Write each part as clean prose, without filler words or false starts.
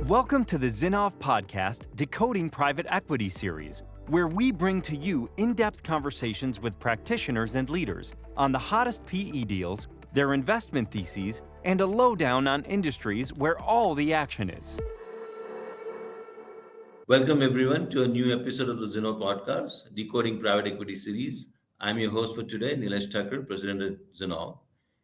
Welcome to the Zinnov Podcast Decoding Private Equity series, where we bring to you in-depth conversations with practitioners and leaders on the hottest PE deals, their investment theses, and a lowdown on industries where all the action is. Welcome everyone to a new episode of the Zinnov Podcast, Decoding Private Equity series. I'm your host for today, Nilesh Thakur, President at Zinnov.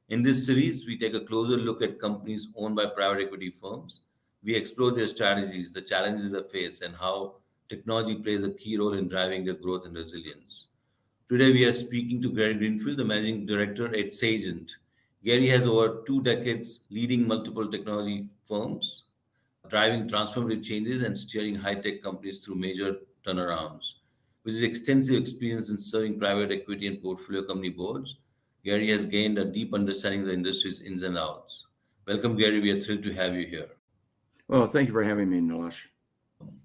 In this series, we take a closer look at companies owned by private equity firms. We explore their strategies, the challenges they face, and how technology plays a key role in driving their growth and resilience. Today, we are speaking to Gary Greenfield, the Managing Director at Sagent. Gary has over 2 decades leading multiple technology firms, driving transformative changes and steering high-tech companies through major turnarounds. With his extensive experience in serving private equity and portfolio company boards, Gary has gained a deep understanding of the industry's ins and outs. Welcome, Gary. We are thrilled to have you here. Well, thank you for having me, Nilesh.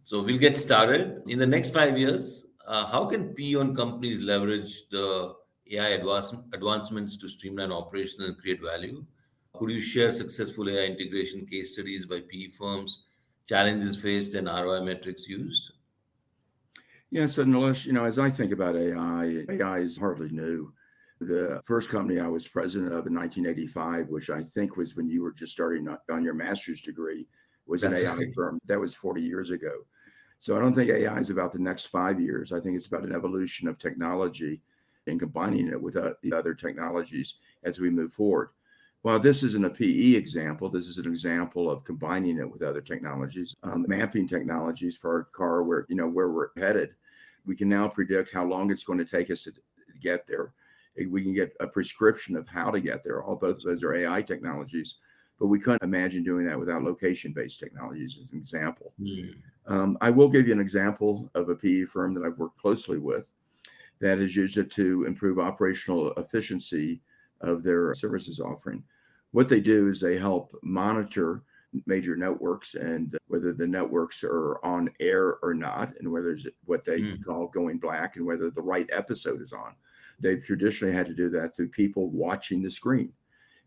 So we'll get started. In the next 5 years, how can PE-owned companies leverage the AI advancements to streamline operations and create value? Could you share successful AI integration case studies by PE firms, challenges faced, and ROI metrics used? Yeah, so Nilesh, as I think about AI is hardly new. The first company I was president of in 1985, which I think was when you were just starting on your master's degree, was an AI firm. That was 40 years ago. So I don't think AI is about the next 5 years. I think it's about an evolution of technology and combining it with the other technologies as we move forward. While this isn't a PE example, this is an example of combining it with other technologies, mapping technologies for our car, where we're headed. We can now predict how long it's going to take us to get there. We can get a prescription of how to get there. Both of those are AI technologies, but we couldn't imagine doing that without location-based technologies as an example. I will give you an example of a PE firm that I've worked closely with that has used it to improve operational efficiency of their services offering. What they do is they help monitor major networks and whether the networks are on air or not, and whether it's what they call going black and whether the right episode is on. They've traditionally had to do that through people watching the screen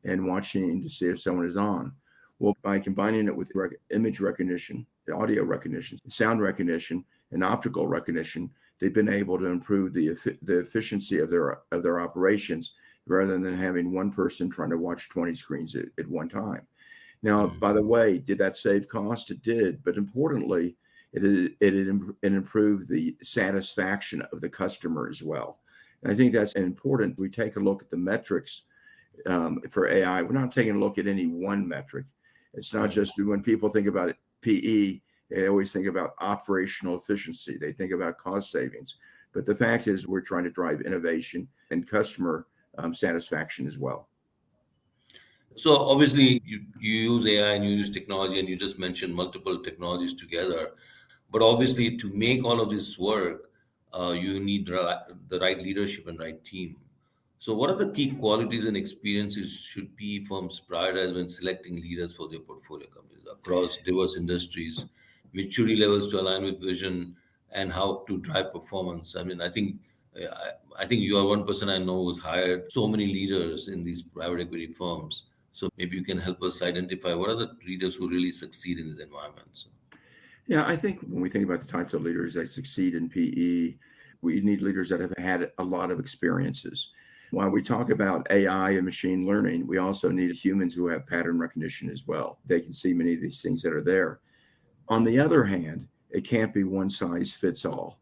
and watching to see if someone is on. Well, by combining it with image recognition, audio recognition, sound recognition, and optical recognition, they've been able to improve the efficiency of their operations rather than having one person trying to watch 20 screens at one time. Now, by the way, did that save cost? It did, but importantly, it improved the satisfaction of the customer as well. And I think that's important. We take a look at the metrics for AI. We're not taking a look at any one metric. It's not just when people think about PE, they always think about operational efficiency. They think about cost savings. But the fact is we're trying to drive innovation and customer satisfaction as well. So obviously you use AI and you use technology, and you just mentioned multiple technologies together. But obviously to make all of this work, you need the right leadership and right team. So what are the key qualities and experiences should PE firms prioritize when selecting leaders for their portfolio companies across diverse industries, maturity levels to align with vision, and how to drive performance? I mean, I think you are one person I know who's hired so many leaders in these private equity firms. So maybe you can help us identify what are the leaders who really succeed in these environments. Yeah, I think when we think about the types of leaders that succeed in PE, we need leaders that have had a lot of experiences. While we talk about AI and machine learning, we also need humans who have pattern recognition as well. They can see many of these things that are there. On the other hand, it can't be one size fits all.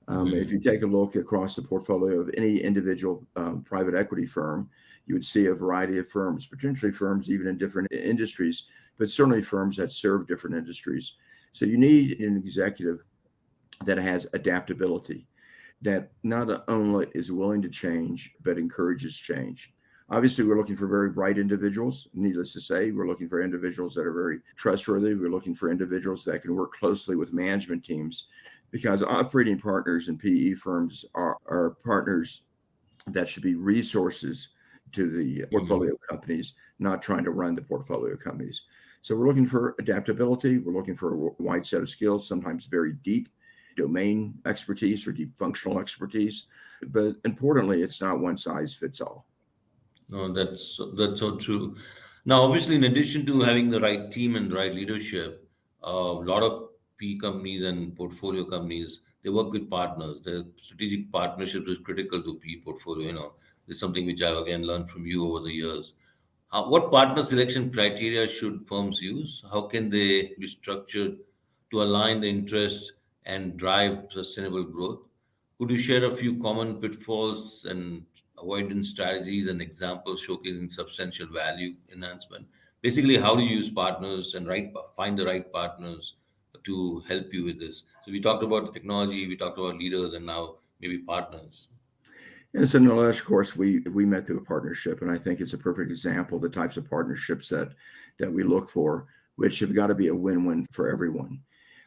If you take a look across the portfolio of any individual private equity firm, you would see a variety of firms, potentially firms even in different industries, but certainly firms that serve different industries. So you need an executive that has adaptability, that not only is willing to change, but encourages change. Obviously, we're looking for very bright individuals. Needless to say, we're looking for individuals that are very trustworthy. We're looking for individuals that can work closely with management teams, because operating partners in PE firms are partners that should be resources to the portfolio companies, not trying to run the portfolio companies. So we're looking for adaptability. We're looking for a wide set of skills, sometimes very deep domain expertise or deep functional expertise. But importantly, it's not one size fits all. No, that's so true. Now, obviously, in addition to having the right team and the right leadership, A lot of P companies and portfolio companies, they work with partners. The strategic partnership is critical to P portfolio. It's something which I've again learned from you over the years. What partner selection criteria should firms use? How can they be structured to align the interests and drive sustainable growth? Could you share a few common pitfalls and avoidance strategies and examples showcasing substantial value enhancement? Basically, how do you use partners and find the right partners to help you with this? So we talked about the technology, we talked about leaders, and now maybe partners. And so, Nilesh, of course, we met through a partnership, and I think it's a perfect example of the types of partnerships that we look for, which have got to be a win-win for everyone.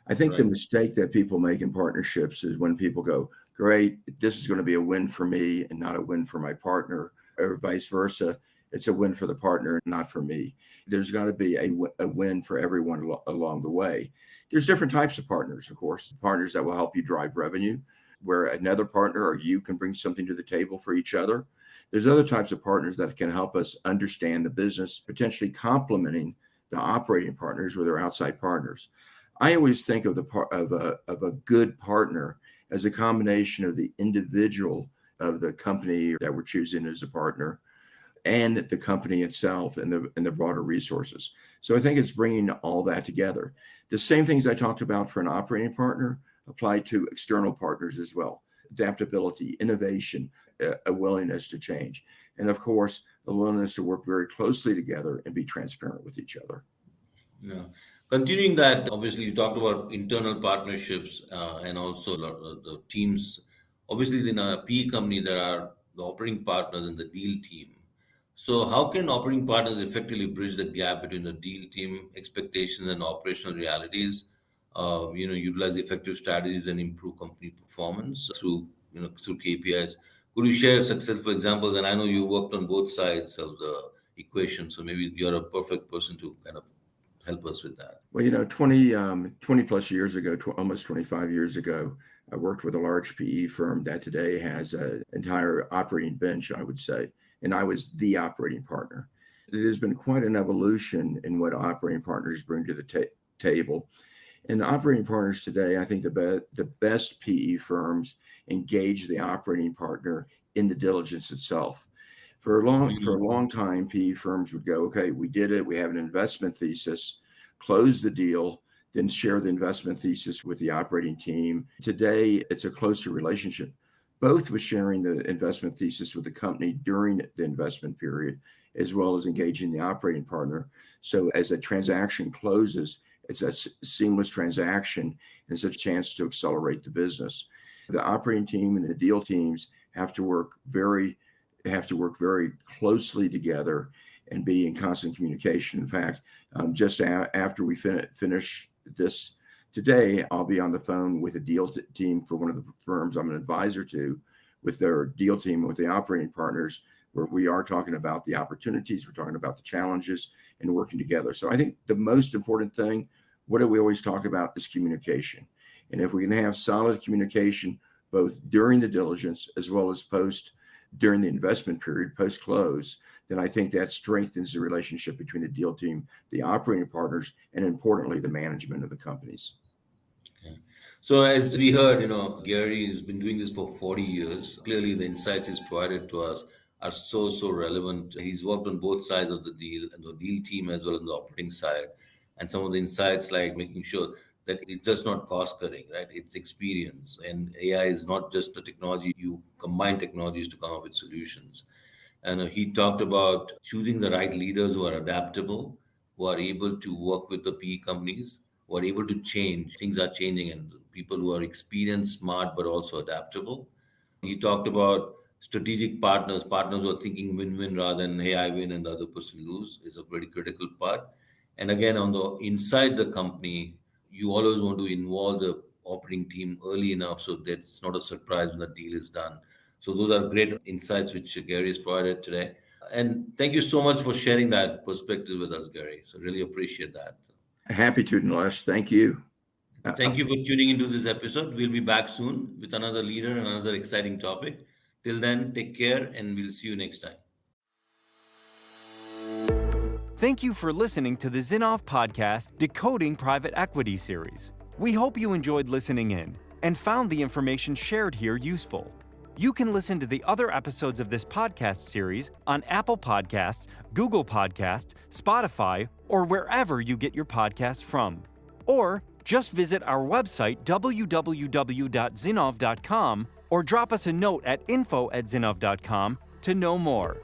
I think the Right. mistake that people make in partnerships is when people go, "Great, this is going to be a win for me and not a win for my partner," or vice versa. It's a win for the partner, not for me. There's got to be a win for everyone along the way. There's different types of partners, of course, partners that will help you drive revenue, where another partner or you can bring something to the table for each other. There's other types of partners that can help us understand the business, potentially complementing the operating partners with our outside partners. I always think of a good partner as a combination of the individual of the company that we're choosing as a partner and the company itself and the broader resources. So I think it's bringing all that together. The same things I talked about for an operating partner apply to external partners as well. Adaptability, innovation, a willingness to change, and of course, a willingness to work very closely together and be transparent with each other. Yeah. Continuing that, obviously, you talked about internal partnerships and also the teams. Obviously, in a PE company, there are the operating partners and the deal team. So, how can operating partners effectively bridge the gap between the deal team expectations and operational realities? Utilize effective strategies and improve company performance through KPIs. Could you share successful examples? And I know you worked on both sides of the equation, so maybe you're a perfect person to kind of help us with that. Well, 20 plus years ago, almost 25 years ago, I worked with a large PE firm that today has an entire operating bench, I would say, and I was the operating partner. It has been quite an evolution in what operating partners bring to the table. And operating partners today, I think the best PE firms engage the operating partner in the diligence itself. For a long time, PE firms would go, "Okay, we did it. We have an investment thesis, close the deal, then share the investment thesis with the operating team." Today, it's a closer relationship, both with sharing the investment thesis with the company during the investment period, as well as engaging the operating partner. So as a transaction closes, it's a seamless transaction, and it's a chance to accelerate the business. The operating team and the deal teams have to work very closely together and be in constant communication. In fact, just after we finish this today, I'll be on the phone with a deal team for one of the firms I'm an advisor to, with their deal team, with the operating partners, where we are talking about the opportunities, we're talking about the challenges, and working together. So I think the most important thing, what do we always talk about, is communication. And if we can have solid communication, both during the diligence as well as during the investment period, post-close, then I think that strengthens the relationship between the deal team, the operating partners, and importantly, the management of the companies. Okay. So as we heard, Gary has been doing this for 40 years. Clearly, the insights he's provided to us are so relevant. He's worked on both sides of the deal, and the deal team as well as the operating side. And some of the insights, like making sure that it's just not cost cutting, right? It's experience. And AI is not just a technology. You combine technologies to come up with solutions. And he talked about choosing the right leaders who are adaptable, who are able to work with the PE companies, who are able to change. Things are changing, and people who are experienced, smart, but also adaptable. He talked about strategic partners who are thinking win-win rather than, hey, I win and the other person lose, is a very critical part. And again, on the inside the company, you always want to involve the operating team early enough so that it's not a surprise when the deal is done. So those are great insights which Gary has provided today. And thank you so much for sharing that perspective with us, Gary. So really appreciate that. Happy to, Nilesh. Thank you. Thank you for tuning into this episode. We'll be back soon with another leader and another exciting topic. Till then, take care and we'll see you next time. Thank you for listening to the Zinnov Podcast Decoding Private Equity series. We hope you enjoyed listening in and found the information shared here useful. You can listen to the other episodes of this podcast series on Apple Podcasts, Google Podcasts, Spotify, or wherever you get your podcasts from. Or just visit our website, www.zinnov.com, or drop us a note at info@zinnov.com to know more.